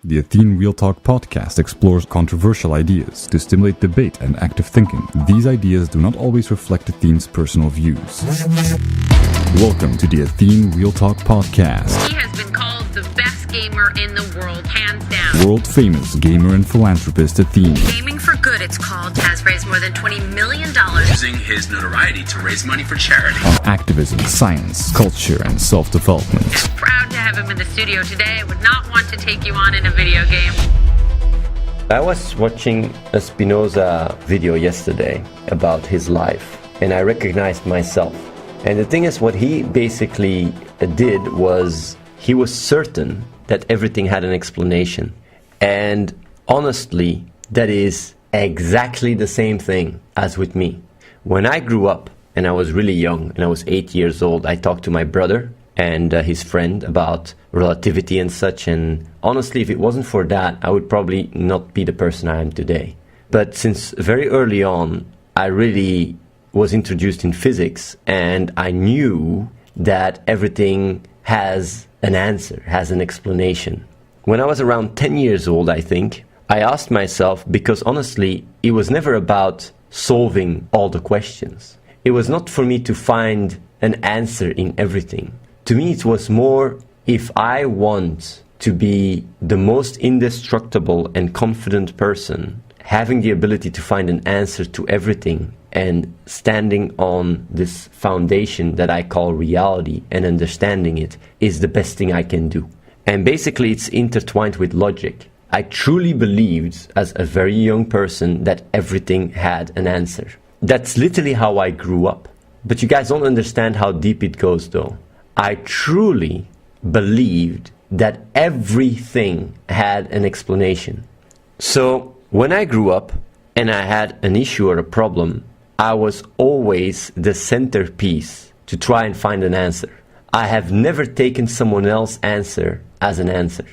The Athene Real Talk Podcast explores controversial ideas to stimulate debate and active thinking. These ideas do not always reflect Athene's personal views. Welcome to the Athene Real Talk Podcast. He has been called the best gamer in the world, hands down. World-famous gamer and philanthropist Athene. Gaming for Good, it's called, has raised more than $20 million. Using his notoriety to raise money for charity. On activism, science, culture, and self-development. Proud to have him in the studio today. I would not want to take you on in a video game. I was watching a Spinoza video yesterday about his life, and I recognized myself. And the thing is, what he basically did was he was certain that everything had an explanation. And honestly, that is exactly the same thing as with me. When I grew up and I was really young and I was 8 years old, I talked to my brother and his friend about relativity and such. And honestly, if it wasn't for that, I would probably not be the person I am today. But since very early on, I really was introduced in physics, and I knew that everything has an answer, has an explanation. When I was around 10 years old, I think, I asked myself, because honestly, it was never about solving all the questions. It was not for me to find an answer in everything. To me, it was more, if I want to be the most indestructible and confident person, having the ability to find an answer to everything and standing on this foundation that I call reality and understanding it is the best thing I can do. And basically it's intertwined with logic. I truly believed as a very young person that everything had an answer. That's literally how I grew up. But you guys don't understand how deep it goes though. I truly believed that everything had an explanation. So when I grew up and I had an issue or a problem, I was always the centerpiece to try and find an answer. I have never taken someone else's answer as an answer.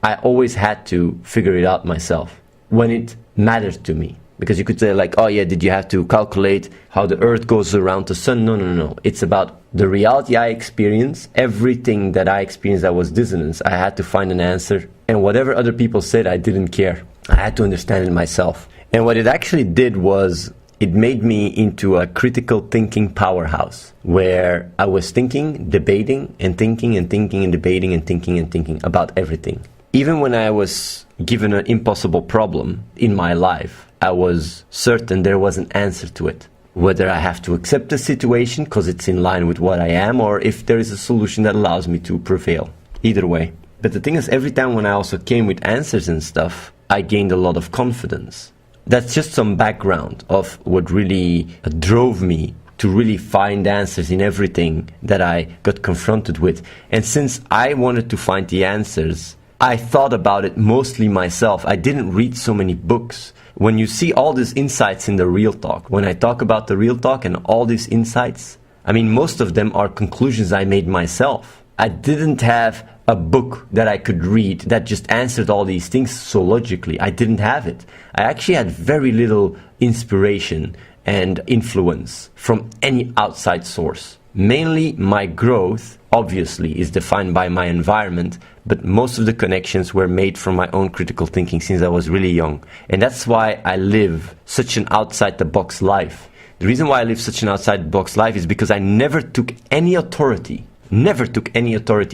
I always had to figure it out myself when it mattered to me. Because you could say like, oh yeah, did you have to calculate how the earth goes around the sun? No. It's about the reality I experience. Everything that I experienced that was dissonance, I had to find an answer. And whatever other people said, I didn't care. I had to understand it myself. And what it actually did was it made me into a critical thinking powerhouse where I was thinking, debating, and thinking and thinking and debating and thinking about everything. Even when I was given an impossible problem in my life, I was certain there was an answer to it. Whether I have to accept the situation because it's in line with what I am, or if there is a solution that allows me to prevail. Either way. But the thing is, every time when I also came with answers and stuff, I gained a lot of confidence. That's just some background of what really drove me to really find answers in everything that I got confronted with. And since I wanted to find the answers, I thought about it mostly myself. I didn't read so many books. When you see all these insights in the Real Talk, when I talk about the Real Talk and all these insights, I mean, most of them are conclusions I made myself. I didn't have a book that I could read that just answered all these things so logically. I didn't have it. I actually had very little inspiration and influence from any outside source. Mainly my growth, obviously, is defined by my environment, but most of the connections were made from my own critical thinking since I was really young. And that's why I live such an outside-the-box life. The reason why I live such an outside-the-box life is because I never took any authority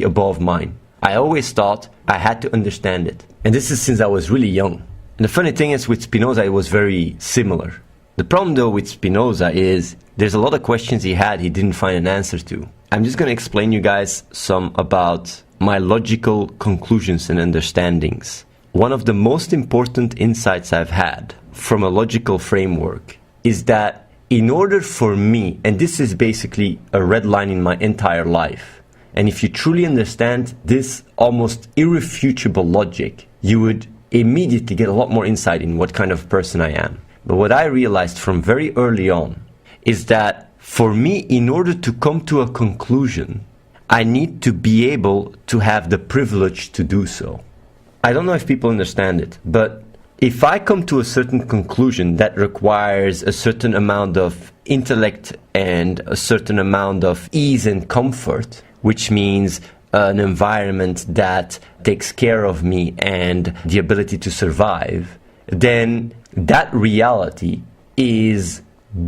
above mine. I always thought I had to understand it. And this is since I was really young. And the funny thing is, with Spinoza, it was very similar. The problem though with Spinoza is there's a lot of questions he had he didn't find an answer to. I'm just going to explain you guys some about my logical conclusions and understandings. One of the most important insights I've had from a logical framework is that in order for me, and this is basically a red line in my entire life, and if you truly understand this almost irrefutable logic, you would immediately get a lot more insight in what kind of person I am. But what I realized from very early on is that for me, in order to come to a conclusion, I need to be able to have the privilege to do so. I don't know if people understand it, but if I come to a certain conclusion that requires a certain amount of intellect and a certain amount of ease and comfort, which means an environment that takes care of me and the ability to survive, then that reality is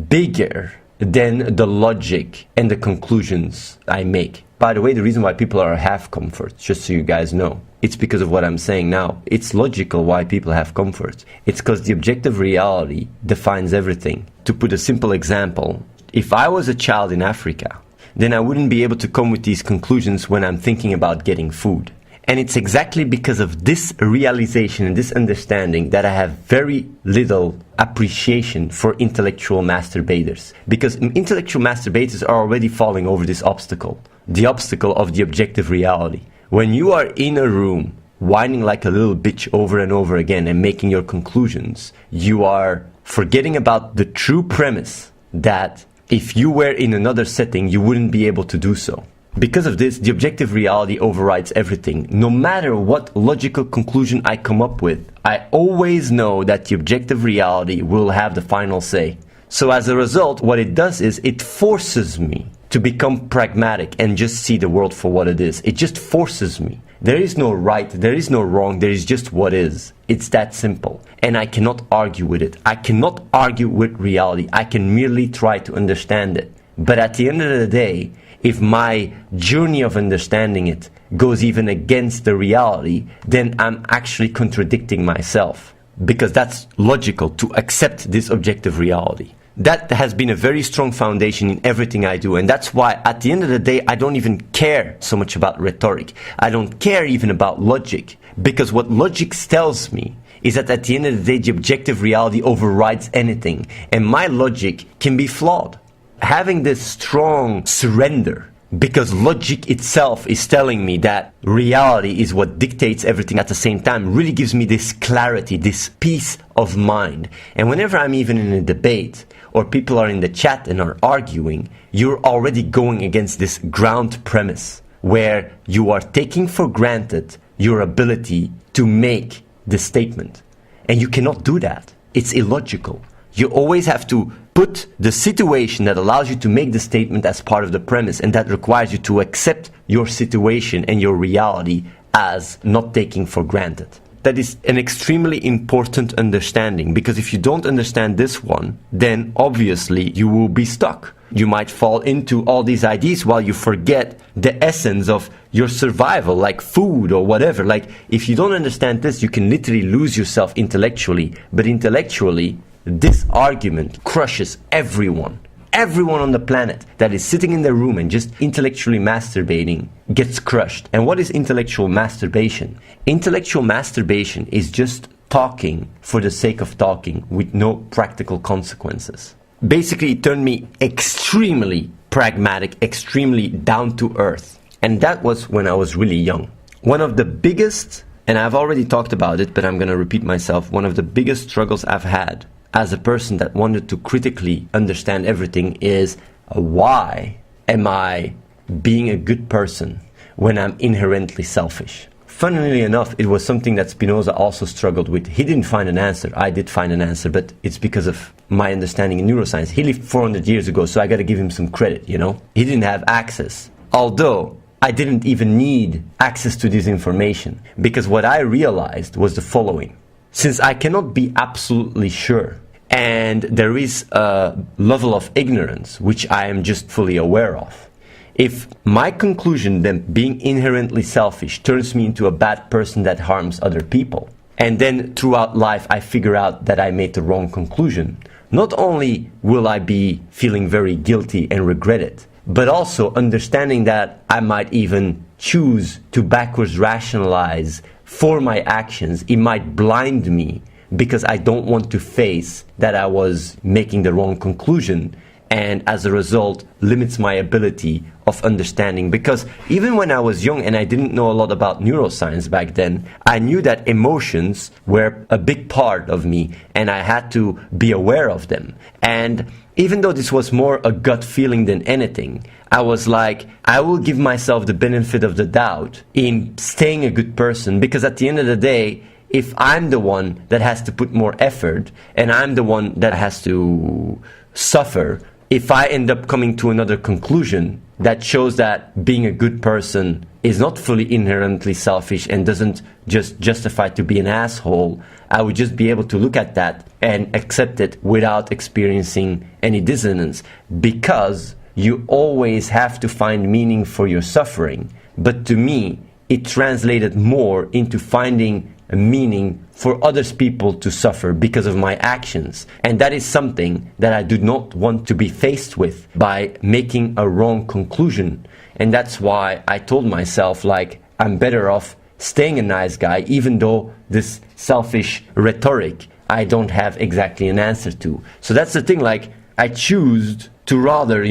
bigger than the logic and the conclusions I make. By the way, the reason why people are half comfort, just so you guys know, it's because of what I'm saying now. It's logical why people have comfort. It's because the objective reality defines everything. To put a simple example, if I was a child in Africa, then I wouldn't be able to come with these conclusions when I'm thinking about getting food. And it's exactly because of this realization and this understanding that I have very little appreciation for intellectual masturbators. Because intellectual masturbators are already falling over this obstacle, the obstacle of the objective reality. When you are in a room whining like a little bitch over and over again and making your conclusions, you are forgetting about the true premise that if you were in another setting, you wouldn't be able to do so. Because of this, the objective reality overrides everything. No matter what logical conclusion I come up with, I always know that the objective reality will have the final say. So as a result, what it does is it forces me to become pragmatic and just see the world for what it is. It just forces me. There is no right, there is no wrong, there is just what is. It's that simple. And I cannot argue with it. I cannot argue with reality. I can merely try to understand it. But at the end of the day, if my journey of understanding it goes even against the reality, then I'm actually contradicting myself. Because that's logical to accept this objective reality. That has been a very strong foundation in everything I do. And that's why at the end of the day, I don't even care so much about rhetoric. I don't care even about logic. Because what logic tells me is that at the end of the day, the objective reality overrides anything. And my logic can be flawed. Having this strong surrender, because logic itself is telling me that reality is what dictates everything at the same time, really gives me this clarity, this peace of mind. And whenever I'm even in a debate, or people are in the chat and are arguing, you're already going against this ground premise, where you are taking for granted your ability to make the statement. And you cannot do that. It's illogical. You always have to put the situation that allows you to make the statement as part of the premise, and that requires you to accept your situation and your reality as not taking for granted. That is an extremely important understanding, because if you don't understand this one, then obviously you will be stuck. You might fall into all these ideas while you forget the essence of your survival, like food or whatever. Like, if you don't understand this, you can literally lose yourself intellectually. But intellectually, this argument crushes everyone. Everyone on the planet that is sitting in their room and just intellectually masturbating gets crushed. And what is intellectual masturbation? Intellectual masturbation is just talking for the sake of talking with no practical consequences. Basically, it turned me extremely pragmatic, extremely down to earth. And that was when I was really young. One of the biggest, and I've already talked about it, but I'm going to repeat myself, one of the biggest struggles I've had as a person that wanted to critically understand everything is, why am I being a good person when I'm inherently selfish? Funnily enough, it was something that Spinoza also struggled with. He didn't find an answer. I did find an answer, but it's because of my understanding in neuroscience. He lived 400 years ago, so I got to give him some credit, you know? He didn't have access. Although I didn't even need access to this information, because what I realized was the following. Since I cannot be absolutely sure, and there is a level of ignorance which I am just fully aware of, if my conclusion then being inherently selfish turns me into a bad person that harms other people, and then throughout life I figure out that I made the wrong conclusion, not only will I be feeling very guilty and regret it, but also understanding that I might even choose to backwards rationalize for my actions. It might blind me because I don't want to face that I was making the wrong conclusion, and as a result limits my ability of understanding. Because even when I was young and I didn't know a lot about neuroscience back then, I knew that emotions were a big part of me and I had to be aware of them. And even though this was more a gut feeling than anything, I was like, I will give myself the benefit of the doubt in staying a good person, because at the end of the day, if I'm the one that has to put more effort and I'm the one that has to suffer, if I end up coming to another conclusion, that shows that being a good person is not fully inherently selfish and doesn't just justify to be an asshole, I would just be able to look at that and accept it without experiencing any dissonance, because you always have to find meaning for your suffering. But to me, it translated more into finding a meaning for others people to suffer because of my actions. And that is something that I do not want to be faced with by making a wrong conclusion. And that's why I told myself, like, I'm better off staying a nice guy, even though this selfish rhetoric I don't have exactly an answer to. So that's the thing, like, I choose to rather,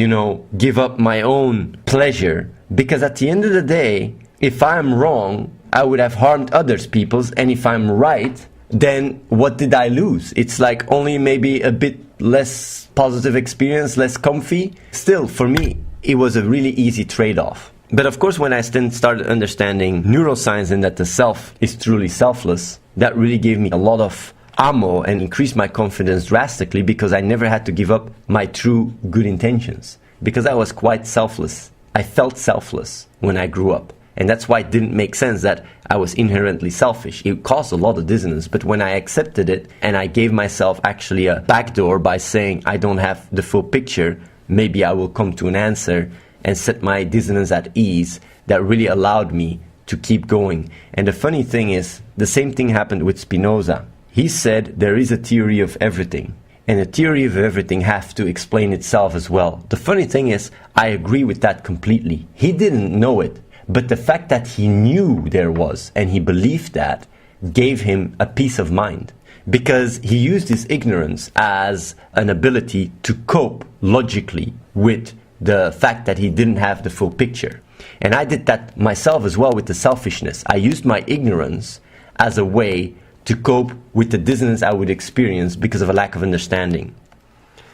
give up my own pleasure, because at the end of the day, if I'm wrong, I would have harmed others people's, and if I'm right, then what did I lose? It's like only maybe a bit less positive experience, less comfy. Still, for me, it was a really easy trade-off. But of course, when I then started understanding neuroscience and that the self is truly selfless, that really gave me a lot of ammo and increased my confidence drastically, because I never had to give up my true good intentions, because I was quite selfless. I felt selfless when I grew up. And that's why it didn't make sense that I was inherently selfish. It caused a lot of dissonance. But when I accepted it and I gave myself actually a backdoor by saying I don't have the full picture, maybe I will come to an answer, and set my dissonance at ease, that really allowed me to keep going. And the funny thing is, the same thing happened with Spinoza. He said there is a theory of everything, and the theory of everything has to explain itself as well. The funny thing is, I agree with that completely. He didn't know it, but the fact that he knew there was, and he believed that, gave him a peace of mind, because he used his ignorance as an ability to cope logically with the fact that he didn't have the full picture. And I did that myself as well with the selfishness. I used my ignorance as a way to cope with the dissonance I would experience because of a lack of understanding.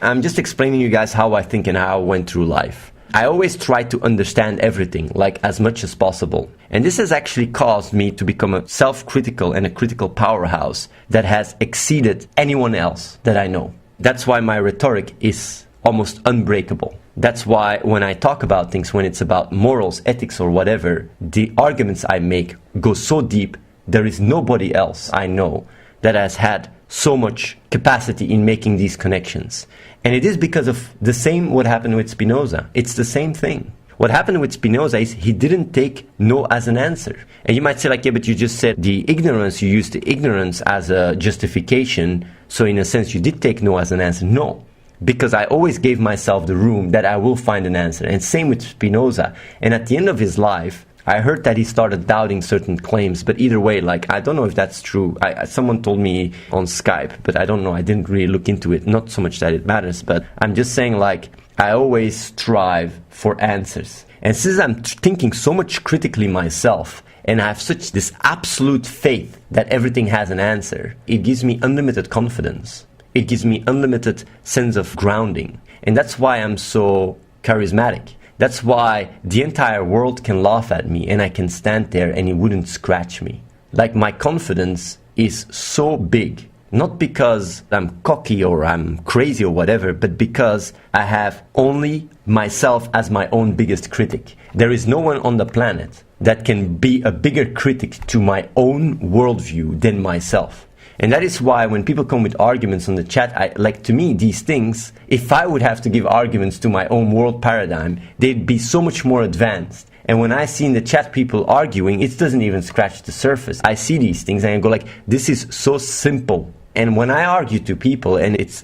I'm just explaining to you guys how I think and how I went through life. I always try to understand everything, like as much as possible. And this has actually caused me to become a self-critical and a critical powerhouse that has exceeded anyone else that I know. That's why my rhetoric is almost unbreakable. That's why when I talk about things, when it's about morals, ethics, or whatever, the arguments I make go so deep. There is nobody else I know that has had so much capacity in making these connections. And it is because of the same what happened with Spinoza. It's the same thing. What happened with Spinoza is he didn't take no as an answer. And you might say, like, yeah, but you just said the ignorance, you used the ignorance as a justification. So in a sense, you did take no as an answer. No. Because I always gave myself the room that I will find an answer. And same with Spinoza. And at the end of his life, I heard that he started doubting certain claims. But either way, like, I don't know if that's true. Someone told me on Skype, but I don't know. I didn't really look into it. Not so much that it matters, but I'm just saying, like, I always strive for answers. And since I'm thinking so much critically myself, and I have such this absolute faith that everything has an answer, it gives me unlimited confidence. It gives me unlimited sense of grounding. And that's why I'm so charismatic. That's why the entire world can laugh at me and I can stand there and it wouldn't scratch me. Like, my confidence is so big, not because I'm cocky or I'm crazy or whatever, but because I have only myself as my own biggest critic. There is no one on the planet that can be a bigger critic to my own worldview than myself. And that is why when people come with arguments on the chat, to me, these things, if I would have to give arguments to my own world paradigm, they'd be so much more advanced. And when I see in the chat people arguing, it doesn't even scratch the surface. I see these things and I go like, this is so simple. And when I argue to people,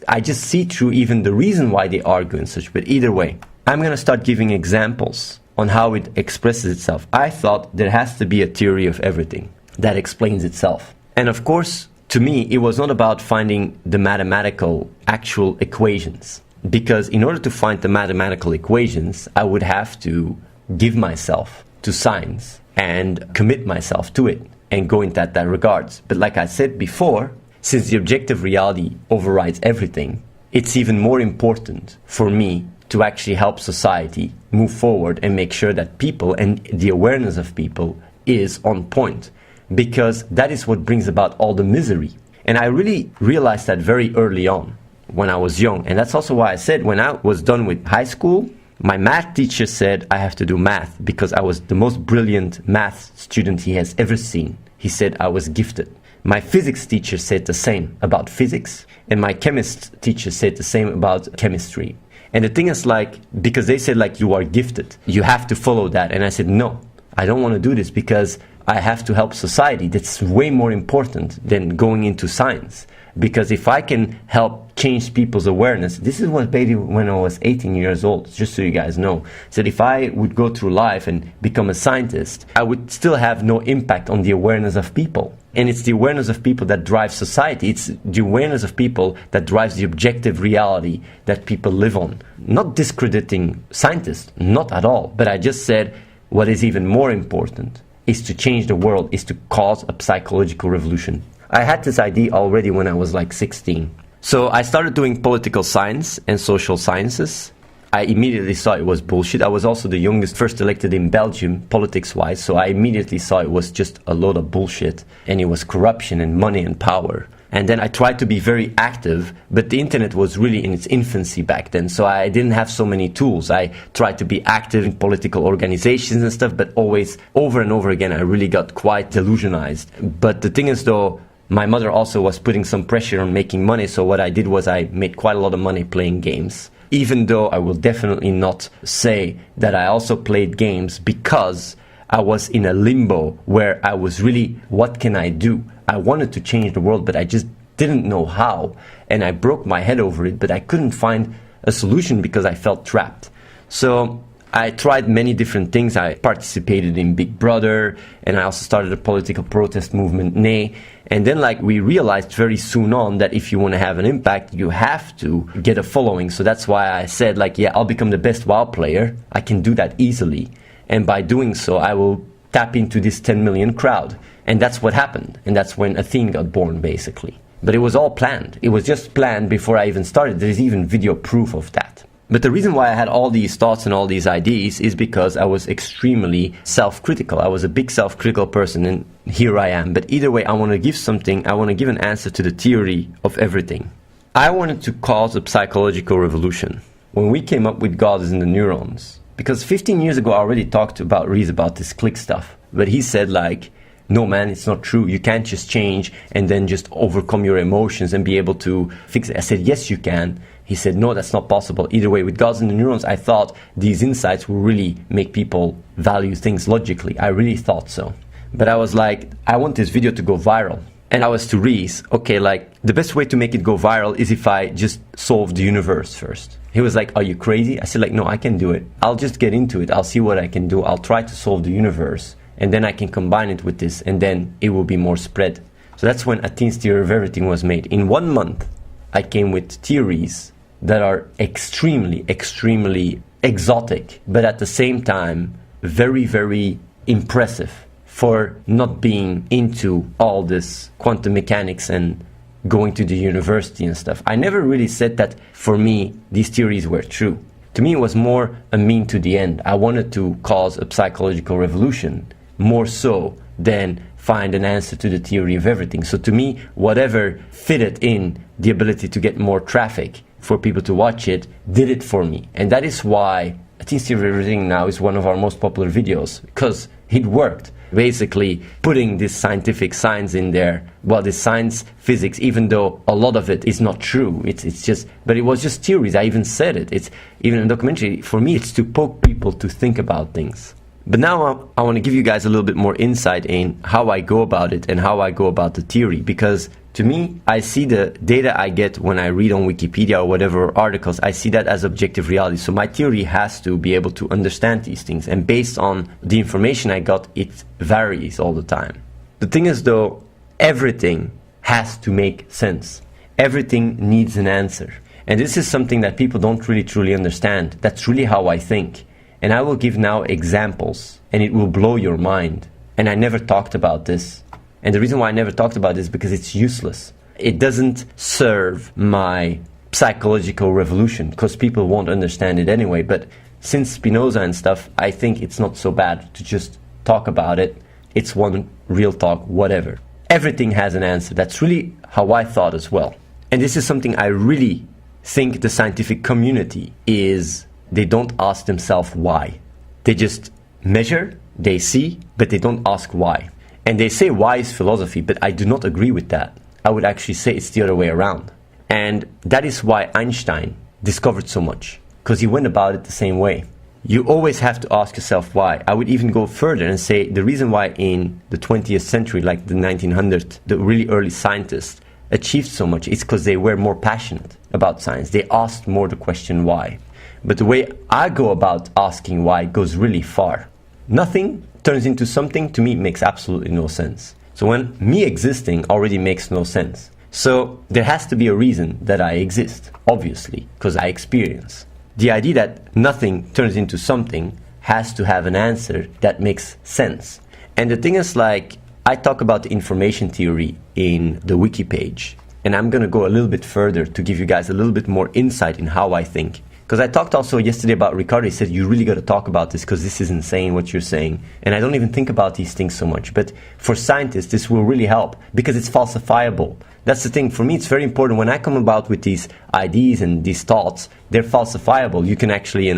I just see through even the reason why they argue and such. But either way, I'm going to start giving examples on how it expresses itself. I thought there has to be a theory of everything that explains itself. And of course, to me, it was not about finding the mathematical actual equations. Because in order to find the mathematical equations, I would have to give myself to science and commit myself to it and go into that regards. But like I said before, since the objective reality overrides everything, it's even more important for me to actually help society move forward and make sure that people and the awareness of people is on point. Because that is what brings about all the misery. And I really realized that very early on when I was young. And that's also why I said when I was done with high school, My math teacher said I have to do math because I was the most brilliant math student he has ever seen. He said I was gifted. My physics teacher said the same about physics, and my chemist teacher said the same about chemistry. And the thing is, like, because they said, like, you are gifted, you have to follow that. And I said, no, I don't want to do this because I have to help society. That's way more important than going into science. Because if I can help change people's awareness, this is what baby when I was 18 years old, just so you guys know, said if I would go through life and become a scientist, I would still have no impact on the awareness of people. And it's the awareness of people that drives society. It's the awareness of people that drives the objective reality that people live on. Not discrediting scientists, not at all. But I just said what is even more important is to change the world, is to cause a psychological revolution. I had this idea already when I was like 16. So I started doing political science and social sciences. I immediately saw it was bullshit. I was also the youngest first elected in Belgium, politics-wise, so I immediately saw it was just a load of bullshit, and it was corruption and money and power. And then I tried to be very active, but the internet was really in its infancy back then, so I didn't have so many tools. I tried to be active in political organizations and stuff, but always, over and over again, I really got quite delusionized. But the thing is, though, my mother also was putting some pressure on making money, so what I did was I made quite a lot of money playing games. Even though I will definitely not say that I also played games because I was in a limbo where I was really, what can I do? I wanted to change the world, but I just didn't know how. And I broke my head over it, but I couldn't find a solution because I felt trapped. So I tried many different things. I participated in Big Brother, and I also started a political protest movement, NEI. And then, like, we realized very soon on that if you want to have an impact, you have to get a following. So that's why I said, like, yeah, I'll become the best WoW player. I can do that easily. And by doing so, I will tap into this 10 million crowd. And that's what happened. And that's when Athene got born, basically. But it was all planned. It was just planned before I even started. There's even video proof of that. But the reason why I had all these thoughts and all these ideas is because I was extremely self-critical. I was a big self-critical person, and here I am. But either way, I want to give something. I want to give an answer to the theory of everything. I wanted to cause a psychological revolution. When we came up with God is in the neurons, because 15 years ago I already talked about Reese about this click stuff. But he said, like, no man, it's not true. You can't just change and then just overcome your emotions and be able to fix it. I said, yes, you can. He said, no, that's not possible. Either way, with gods in the neurons, I thought these insights will really make people value things logically. I really thought so. But I was like, I want this video to go viral. And I was to Reese, okay, like, the best way to make it go viral is if I just solve the universe first. He was like, are you crazy? I said, like, no, I can do it. I'll just get into it. I'll see what I can do. I'll try to solve the universe. And then I can combine it with this, and then it will be more spread. So that's when Athene's theory of everything was made. In 1 month, I came with theories that are extremely, extremely exotic, but at the same time, very, very impressive for not being into all this quantum mechanics and going to the university and stuff. I never really said that for me, these theories were true. To me, it was more a mean to the end. I wanted to cause a psychological revolution, more so than find an answer to the theory of everything. So to me, whatever fitted in the ability to get more traffic for people to watch it, did it for me. And that is why Athene's theory of everything now is one of our most popular videos, because it worked. Basically putting this scientific science in there, well, this science physics, even though a lot of it is not true, it's just, but it was just theories. I even said it. It's even in a documentary. For me, it's to poke people to think about things. But now I want to give you guys a little bit more insight in how I go about it and how I go about the theory, because to me, I see the data I get when I read on Wikipedia or whatever articles, I see that as objective reality. So my theory has to be able to understand these things. And based on the information I got, it varies all the time. The thing is, though, everything has to make sense. Everything needs an answer. And this is something that people don't really truly understand. That's really how I think. And I will give now examples, and it will blow your mind. And I never talked about this. And the reason why I never talked about this is because it's useless. It doesn't serve my psychological revolution, because people won't understand it anyway. But since Spinoza and stuff, I think it's not so bad to just talk about it. It's one real talk, whatever. Everything has an answer. That's really how I thought as well. And this is something I really think the scientific community is they don't ask themselves why. They just measure, they see, but they don't ask why. And they say why is philosophy, but I do not agree with that. I would actually say it's the other way around. And that is why Einstein discovered so much, because he went about it the same way. You always have to ask yourself why. I would even go further and say the reason why in the 20th century, like the 1900s, the really early scientists achieved so much is because they were more passionate about science. They asked more the question why. But the way I go about asking why goes really far. Nothing turns into something, to me, makes absolutely no sense. So when me existing already makes no sense. So there has to be a reason that I exist, obviously, because I experience. The idea that nothing turns into something has to have an answer that makes sense. And the thing is, like, I talk about the information theory in the wiki page, and I'm going to go a little bit further to give you guys a little bit more insight in how I think. Because I talked also yesterday about Ricardo. He said, you really got to talk about this because this is insane what you're saying. And I don't even think about these things so much. But for scientists, this will really help because it's falsifiable. That's the thing. For me, it's very important. When I come about with these ideas and these thoughts, they're falsifiable. You can actually,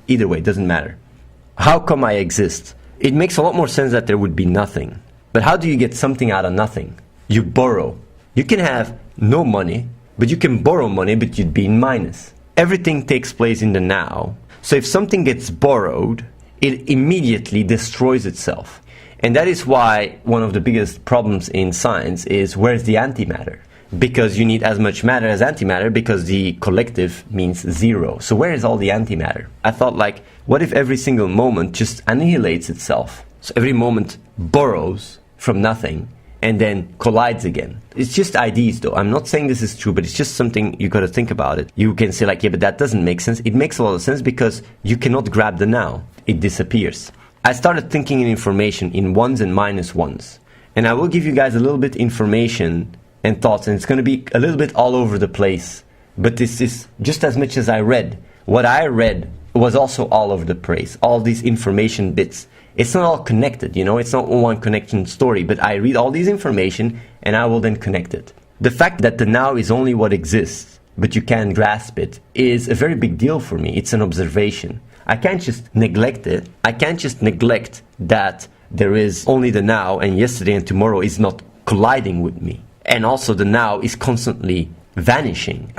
either way, it doesn't matter. How come I exist? It makes a lot more sense that there would be nothing. But how do you get something out of nothing? You borrow. You can have no money, but you can borrow money, but you'd be in minus. Everything takes place in the now. So if something gets borrowed, it immediately destroys itself. And that is why one of the biggest problems in science is where's the antimatter? Because you need as much matter as antimatter because the collective means zero. So where is all the antimatter? I thought, like, what if every single moment just annihilates itself? So every moment borrows from nothing and then collides again. It's just ideas though. I'm not saying this is true, but it's just something you got to think about it. You can say like, yeah, but that doesn't make sense. It makes a lot of sense because you cannot grab the now. It disappears. I started thinking in information in ones and minus ones. And I will give you guys a little bit information and thoughts, and it's going to be a little bit all over the place. But this is just as much as I read. What I read was also all over the place. All these information bits. It's not all connected, it's not one connection story, but I read all these information and I will then connect it. The fact that the now is only what exists, but you can't grasp it, is a very big deal for me. It's an observation. I can't just neglect it. I can't just neglect that there is only the now and yesterday and tomorrow is not colliding with me. And also the now is constantly vanishing.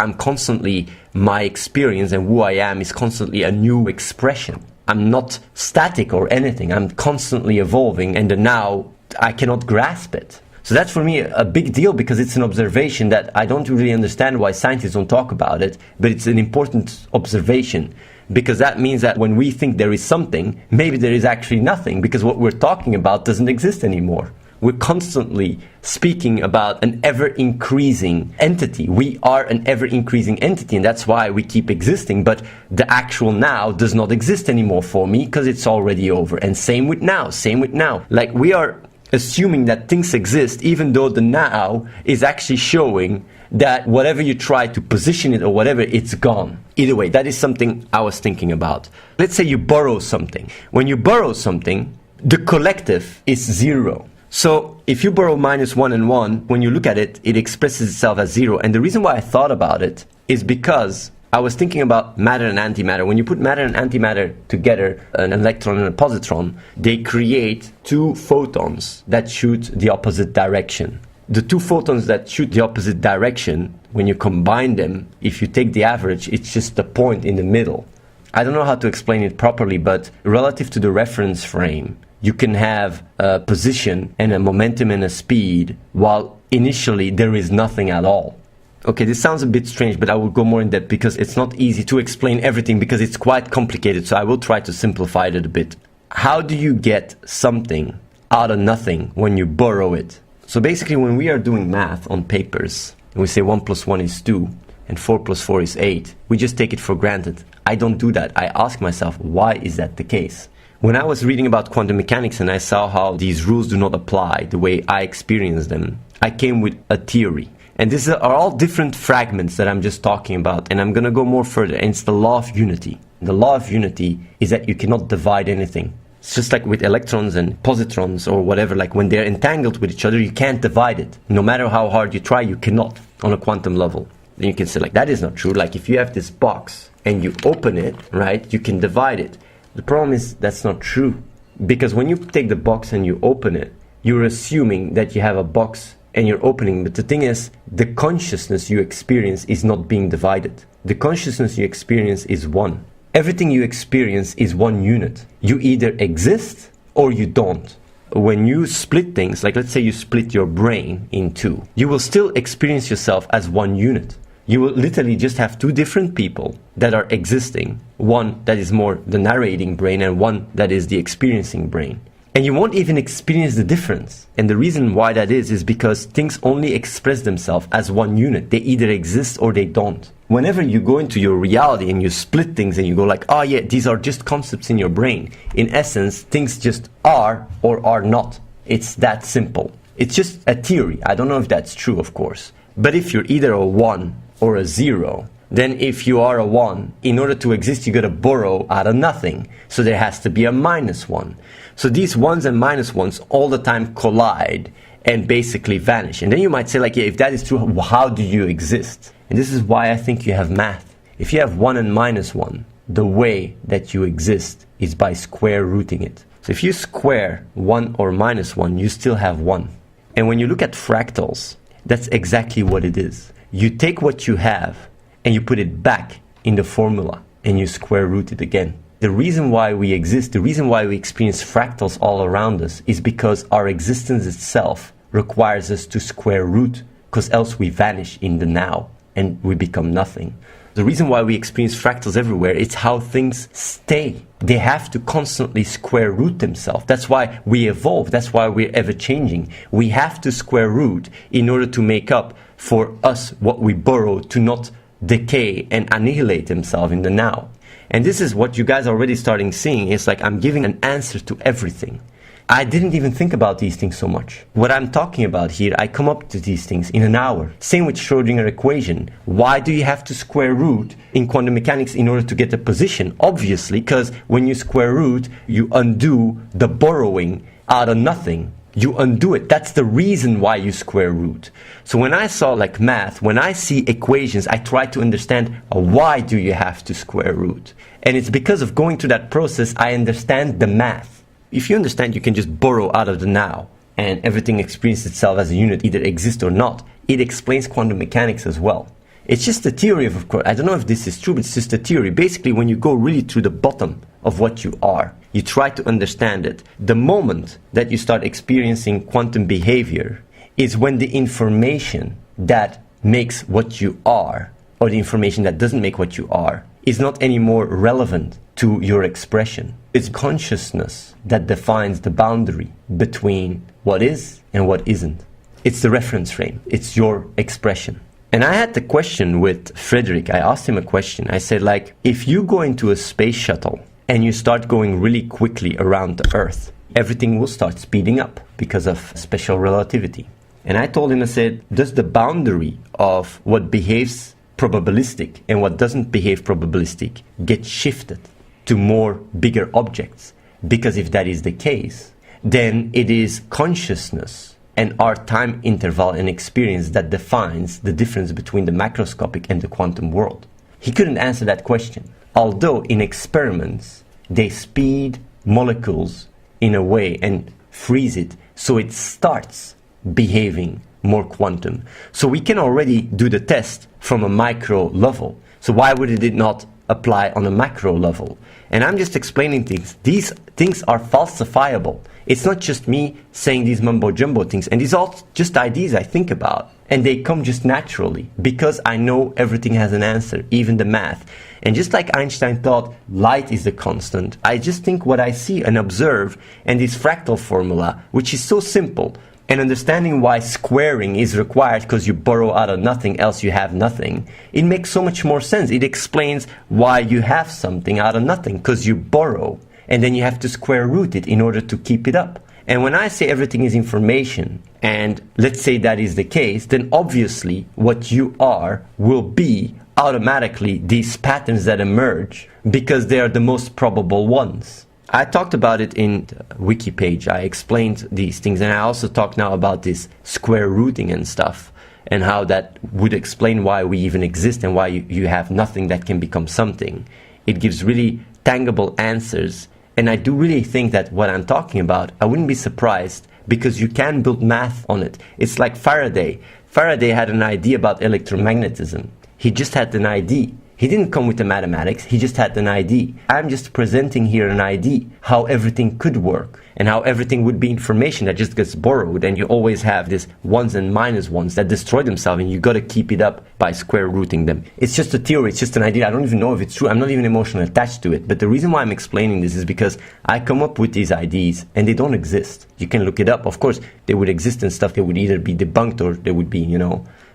My experience and who I am is constantly a new expression. I'm not static or anything. I'm constantly evolving, and the now, I cannot grasp it. So that's for me a big deal because it's an observation that I don't really understand why scientists don't talk about it, but it's an important observation because that means that when we think there is something, maybe there is actually nothing because what we're talking about doesn't exist anymore. We're constantly speaking about an ever-increasing entity. We are an ever-increasing entity, and that's why we keep existing. But the actual now does not exist anymore for me because it's already over. And same with now. Like, we are assuming that things exist, even though the now is actually showing that whatever you try to position it or whatever, it's gone. Either way, that is something I was thinking about. Let's say you borrow something. When you borrow something, the collective is zero. So if you borrow minus 1 and 1, when you look at it, it expresses itself as 0. And the reason why I thought about it is because I was thinking about matter and antimatter. When you put matter and antimatter together, an electron and a positron, they create two photons that shoot the opposite direction. The two photons that shoot the opposite direction, when you combine them, if you take the average, it's just a point in the middle. I don't know how to explain it properly, but relative to the reference frame, you can have a position and a momentum and a speed while initially there is nothing at all. Okay, this sounds a bit strange, but I will go more in depth because it's not easy to explain everything because it's quite complicated, so I will try to simplify it a bit. How do you get something out of nothing when you borrow it? So basically when we are doing math on papers, and we say 1 plus 1 is 2, and 4 plus 4 is 8, we just take it for granted. I don't do that. I ask myself, why is that the case? When I was reading about quantum mechanics and I saw how these rules do not apply the way I experience them, I came with a theory. And these are all different fragments that I'm just talking about, and I'm going to go more further, and it's the law of unity. The law of unity is that you cannot divide anything. It's just like with electrons and positrons or whatever, like when they're entangled with each other, you can't divide it. No matter how hard you try, you cannot on a quantum level. then you can say like, that is not true. Like if you have this box and you open it, right, you can divide it. The problem is that's not true. Because when you take the box and you open it, you're assuming that you have a box and you're opening. But the thing is, the consciousness you experience is not being divided. The consciousness you experience is one. Everything you experience is one unit. You either exist or you don't. When you split things, like let's say you split your brain in two, you will still experience yourself as one unit. You will literally just have two different people that are existing. One that is more the narrating brain and one that is the experiencing brain. And you won't even experience the difference. And the reason why that is because things only express themselves as one unit. They either exist or they don't. Whenever you go into your reality and you split things and you go like, oh yeah, these are just concepts in your brain. In essence, things just are or are not. It's that simple. It's just a theory. I don't know if that's true, of course. But if you're either a 1 or a 0, then if you are a 1, in order to exist, you got to borrow out of nothing. So there has to be a -1. So these ones and -1s all the time collide and basically vanish. And then you might say like, yeah, if that is true, how do you exist? And this is why I think you have math. If you have 1 and -1, the way that you exist is by square rooting it. So if you square 1 or -1, you still have 1. And when you look at fractals, that's exactly what it is. You take what you have and you put it back in the formula and you square root it again. The reason why we exist, the reason why we experience fractals all around us is because our existence itself requires us to square root, because else we vanish in the now and we become nothing. The reason why we experience fractals everywhere is how things stay. They have to constantly square root themselves. That's why we evolve. That's why we're ever changing. We have to square root in order to make up for us what we borrow to not decay and annihilate themselves in the now. And this is what you guys are already starting seeing. It's like I'm giving an answer to everything. I didn't even think about these things so much. What I'm talking about here, I come up to these things in an hour. Same with Schrödinger equation. Why do you have to square root in quantum mechanics in order to get a position? Obviously, because when you square root, you undo the borrowing out of nothing. You undo it. That's the reason why you square root. So when I saw like math, when I see equations, I try to understand why do you have to square root? And it's because of going through that process, I understand the math. If you understand, you can just borrow out of the now and everything experiences itself as a unit, either exists or not. It explains quantum mechanics as well. It's just a theory of course. I don't know if this is true, but it's just a theory. Basically, when you go really to the bottom of what you are, you try to understand it. The moment that you start experiencing quantum behavior is when the information that makes what you are, or the information that doesn't make what you are, is not anymore relevant to your expression. It's consciousness that defines the boundary between what is and what isn't. It's the reference frame. It's your expression. And I had the question with Frederick. I asked him a question. I said, like, if you go into a space shuttle and you start going really quickly around the Earth, everything will start speeding up because of special relativity. And I told him, I said, does the boundary of what behaves probabilistic and what doesn't behave probabilistic get shifted to more bigger objects? Because if that is the case, then it is consciousness and our time interval and experience that defines the difference between the macroscopic and the quantum world. He couldn't answer that question. Although in experiments, they speed molecules in a way and freeze it so it starts behaving more quantum. So we can already do the test from a micro level. So why would it not apply on a macro level? And I'm just explaining things. These things are falsifiable. It's not just me saying these mumbo-jumbo things. And these are all just ideas I think about. And they come just naturally because I know everything has an answer, even the math. And just like Einstein thought light is the constant, I just think what I see and observe and this fractal formula, which is so simple, and understanding why squaring is required because you borrow out of nothing, else you have nothing, it makes so much more sense. It explains why you have something out of nothing, because you borrow, and then you have to square root it in order to keep it up. And when I say everything is information, and let's say that is the case, then obviously what you are will be automatically these patterns that emerge because they are the most probable ones. I talked about it in the wiki page. I explained these things, and I also talk now about this square rooting and stuff. and how that would explain why we even exist and why you have nothing that can become something. It gives really tangible answers. And I do really think that what I'm talking about, I wouldn't be surprised, because you can build math on it. It's like Faraday. Faraday had an idea about electromagnetism. He just had an idea. He didn't come with the mathematics, he just had an idea. I'm just presenting here an idea, how everything could work, and how everything would be information that just gets borrowed, and you always have this ones and minus ones that destroy themselves, and you got to keep it up by square rooting them. It's just a theory, it's just an idea. I don't even know if it's true. I'm not even emotionally attached to it. But the reason why I'm explaining this is because I come up with these ideas, and they don't exist. You can look it up. Of course, they would exist and stuff. They would either be debunked or they would be,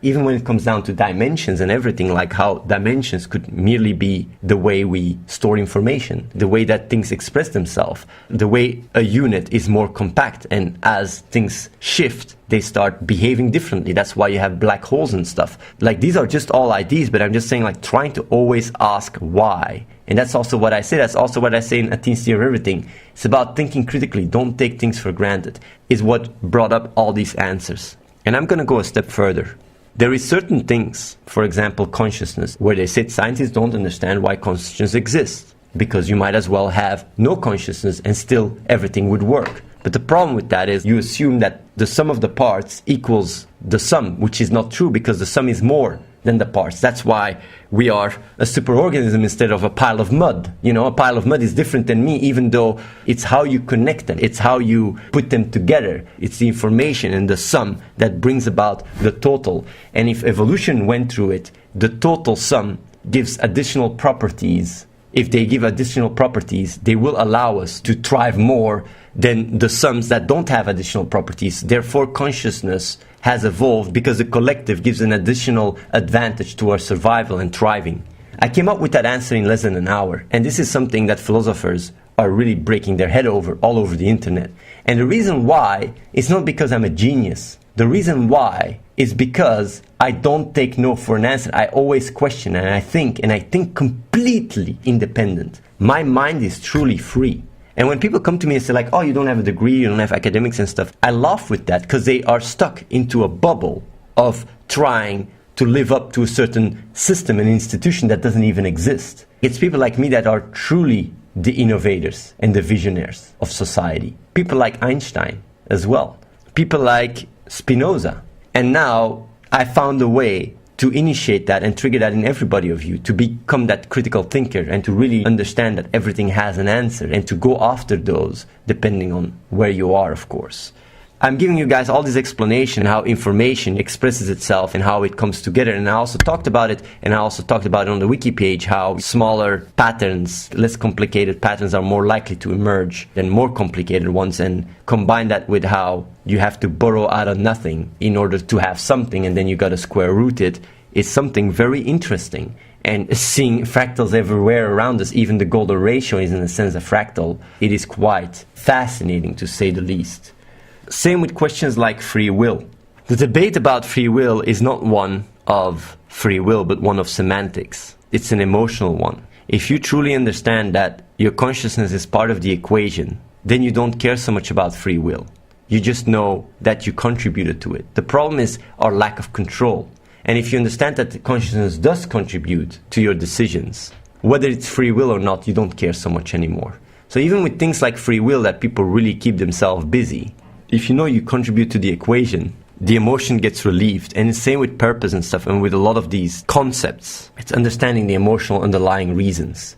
even when it comes down to dimensions and everything, like how dimensions could merely be the way we store information, the way that things express themselves, the way a unit is more compact, and as things shift, they start behaving differently. That's why you have black holes and stuff. Like, these are just all ideas, but I'm just saying, like, trying to always ask why. And that's also what I say. That's also what I say in Athene's Theory of Everything. It's about thinking critically. Don't take things for granted, is what brought up all these answers. And I'm going to go a step further. There is certain things, for example, consciousness, where they said scientists don't understand why consciousness exists, because you might as well have no consciousness and still everything would work. But the problem with that is you assume that the sum of the parts equals the sum, which is not true, because the sum is more than the parts. That's why we are a superorganism instead of a pile of mud. A pile of mud is different than me, even though it's how you connect them. It's how you put them together. It's the information and the sum that brings about the total. And if evolution went through it, the total sum gives additional properties. If they give additional properties, they will allow us to thrive more than the sums that don't have additional properties. Therefore, consciousness has evolved because the collective gives an additional advantage to our survival and thriving. I came up with that answer in less than an hour, and this is something that philosophers are really breaking their head over all over the internet. And the reason why is not because I'm a genius. The reason why is because I don't take no for an answer. I always question, and I think completely independent. My mind is truly free. And when people come to me and say, like, oh, you don't have a degree, you don't have academics and stuff, I laugh with that, because they are stuck into a bubble of trying to live up to a certain system and institution that doesn't even exist. It's people like me that are truly the innovators and the visionaries of society. People like Einstein as well. People like Spinoza. And now I found a way to initiate that and trigger that in everybody of you, to become that critical thinker and to really understand that everything has an answer and to go after those depending on where you are, of course. I'm giving you guys all this explanation how information expresses itself and how it comes together. And I also talked about it, and I also talked about it on the wiki page, how smaller patterns, less complicated patterns are more likely to emerge than more complicated ones, and combine that with how you have to borrow out of nothing in order to have something, and then you got to square root it. It's something very interesting. And seeing fractals everywhere around us, even the golden ratio is in a sense a fractal. It is quite fascinating, to say the least. Same with questions like free will. The debate about free will is not one of free will, but one of semantics. It's an emotional one. If you truly understand that your consciousness is part of the equation, then you don't care so much about free will. You just know that you contributed to it. The problem is our lack of control. And if you understand that the consciousness does contribute to your decisions, whether it's free will or not, you don't care so much anymore. So even with things like free will that people really keep themselves busy, if you know you contribute to the equation, the emotion gets relieved. And it's the same with purpose and stuff, and with a lot of these concepts. It's understanding the emotional underlying reasons.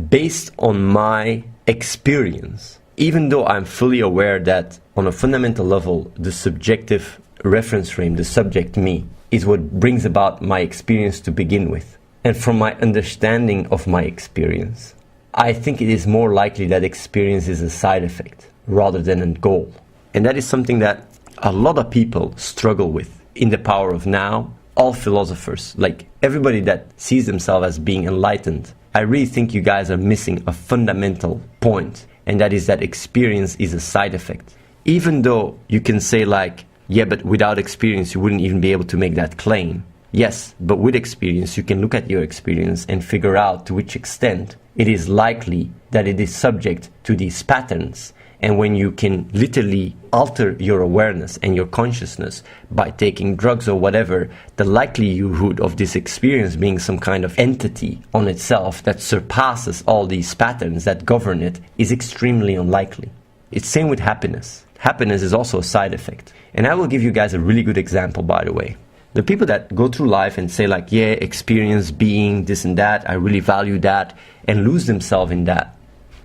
Based on my experience, even though I'm fully aware that on a fundamental level, the subjective reference frame, the subject me, is what brings about my experience to begin with. And from my understanding of my experience, I think it is more likely that experience is a side effect rather than a goal. And that is something that a lot of people struggle with in the power of now. All philosophers, like everybody that sees themselves as being enlightened, I really think you guys are missing a fundamental point, and that is that experience is a side effect. Even though you can say like, yeah, but without experience you wouldn't even be able to make that claim. Yes, but with experience you can look at your experience and figure out to which extent it is likely that it is subject to these patterns. And when you can literally alter your awareness and your consciousness by taking drugs or whatever, the likelihood of this experience being some kind of entity on itself that surpasses all these patterns that govern it is extremely unlikely. It's same with happiness. Happiness is also a side effect. And I will give you guys a really good example, by the way. The people that go through life and say like, yeah, experience, being, this and that, I really value that, and lose themselves in that.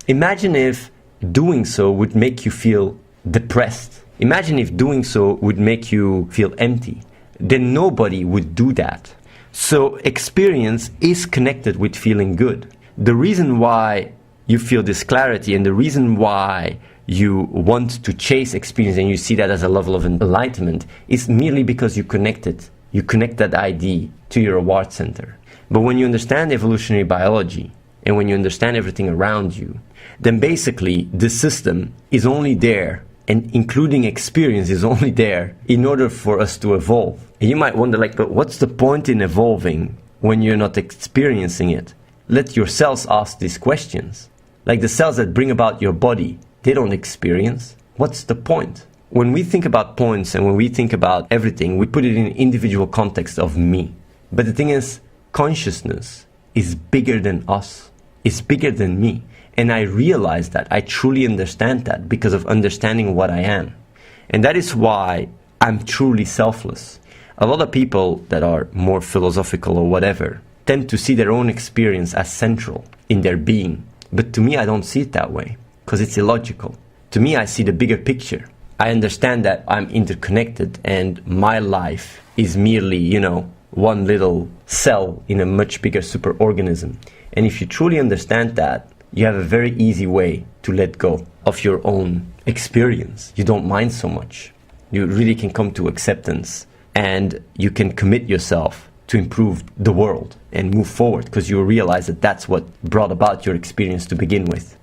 Imagine if doing so would make you feel depressed. Imagine if doing so would make you feel empty. Then nobody would do that. So experience is connected with feeling good. The reason why you feel this clarity and the reason why you want to chase experience and you see that as a level of enlightenment is merely because you connect it. You connect that ID to your reward center. But when you understand evolutionary biology and when you understand everything around you, then basically the system is only there, and including experience is only there in order for us to evolve. And you might wonder like, but what's the point in evolving when you're not experiencing it? Let your cells ask these questions. Like the cells that bring about your body, they don't experience. What's the point? When we think about points and when we think about everything, we put it in individual context of me. But the thing is, consciousness is bigger than us. It's bigger than me. And I realize that, I truly understand that because of understanding what I am. And that is why I'm truly selfless. A lot of people that are more philosophical or whatever tend to see their own experience as central in their being. But to me, I don't see it that way because it's illogical. To me, I see the bigger picture. I understand that I'm interconnected and my life is merely, one little cell in a much bigger superorganism. And if you truly understand that, you have a very easy way to let go of your own experience. You don't mind so much. You really can come to acceptance and you can commit yourself to improve the world and move forward because you realize that that's what brought about your experience to begin with.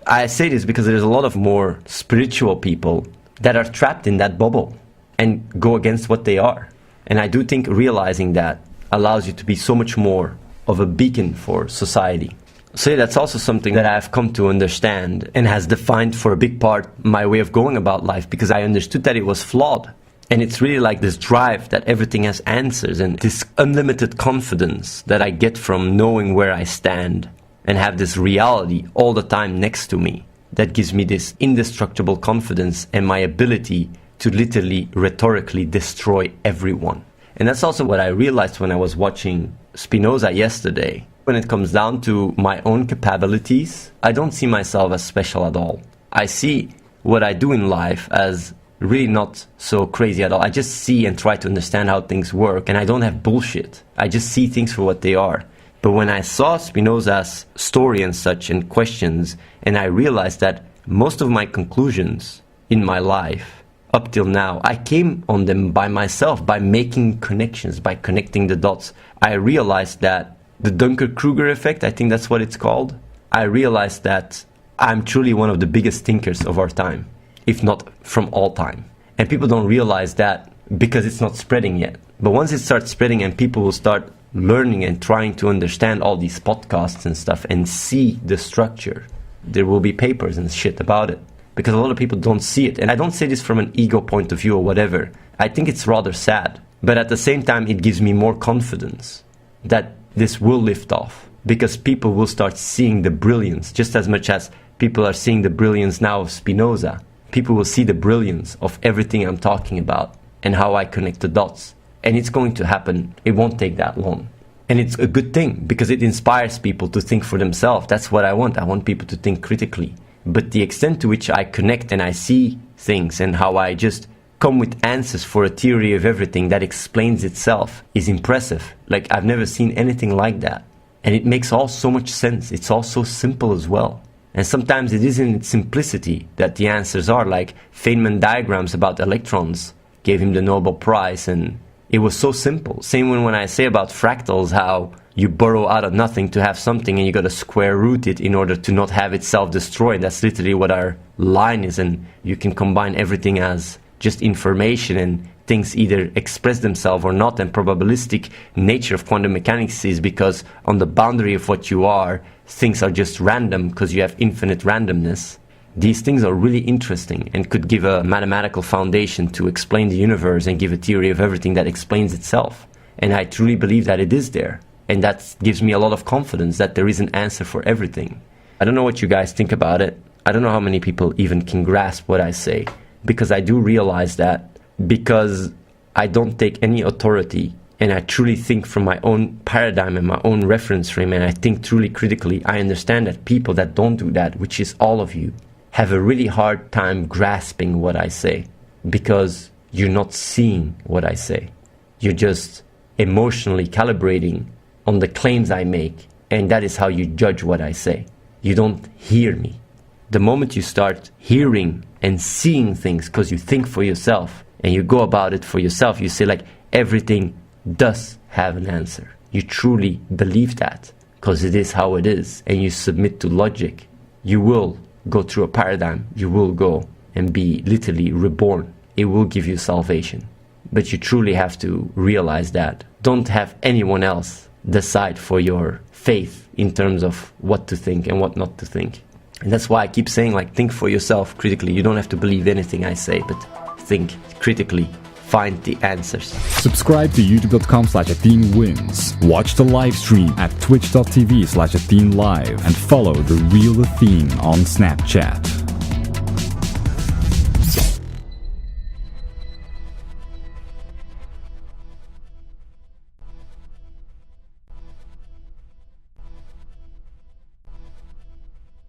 I say this because there's a lot of more spiritual people that are trapped in that bubble and go against what they are. And I do think realizing that allows you to be so much more of a beacon for society. So that's also something that I've come to understand and has defined for a big part my way of going about life because I understood that it was flawed. And it's really like this drive that everything has answers and this unlimited confidence that I get from knowing where I stand and have this reality all the time next to me that gives me this indestructible confidence and my ability to literally rhetorically destroy everyone. And that's also what I realized when I was watching Spinoza yesterday. When it comes down to my own capabilities, I don't see myself as special at all. I see what I do in life as really not so crazy at all. I just see and try to understand how things work, and I don't have bullshit. I just see things for what they are. But when I saw Spinoza's story and such and questions, and I realized that most of my conclusions in my life up till now, I came on them by myself, by making connections, by connecting the dots. I realized that the Dunker-Kruger effect, I think that's what it's called. I realized that I'm truly one of the biggest thinkers of our time, if not from all time. And people don't realize that because it's not spreading yet. But once it starts spreading and people will start learning and trying to understand all these podcasts and stuff and see the structure, there will be papers and shit about it. Because a lot of people don't see it. And I don't say this from an ego point of view or whatever. I think it's rather sad. But at the same time, it gives me more confidence that this will lift off. Because people will start seeing the brilliance, just as much as people are seeing the brilliance now of Spinoza. People will see the brilliance of everything I'm talking about and how I connect the dots. And it's going to happen. It won't take that long. And it's a good thing because it inspires people to think for themselves. That's what I want. I want people to think critically. But the extent to which I connect and I see things and how I just come with answers for a theory of everything that explains itself is impressive. Like, I've never seen anything like that. And it makes all so much sense. It's all so simple as well. And sometimes it is in its simplicity that the answers are, like Feynman diagrams about electrons gave him the Nobel Prize, and it was so simple. Same when I say about fractals, how you borrow out of nothing to have something and you got to square root it in order to not have it self-destroy. That's literally what our line is, and you can combine everything as just information and things either express themselves or not. And probabilistic nature of quantum mechanics is because on the boundary of what you are, things are just random because you have infinite randomness. these things are really interesting and could give a mathematical foundation to explain the universe and give a theory of everything that explains itself. And I truly believe that it is there. And that gives me a lot of confidence that there is an answer for everything. I don't know what you guys think about it. I don't know how many people even can grasp what I say, because I do realize that because I don't take any authority and I truly think from my own paradigm and my own reference frame, and I think truly critically, I understand that people that don't do that, which is all of you, have a really hard time grasping what I say, because you're not seeing what I say. You're just emotionally calibrating on the claims I make, and that is how you judge what I say. You don't hear me. The moment you start hearing and seeing things because you think for yourself and you go about it for yourself, you say like everything does have an answer. You truly believe that because it is how it is, and you submit to logic. You will go through a paradigm. You will go and be literally reborn. It will give you salvation. But you truly have to realize that. Don't have anyone else decide for your faith in terms of what to think and what not to think. And that's why I keep saying, like, think for yourself critically. You don't have to believe anything I say, but think critically. Find the answers. Subscribe to youtube.com/AtheneWins. Watch the live stream at twitch.tv/AtheneLive and follow The Real Athene on Snapchat.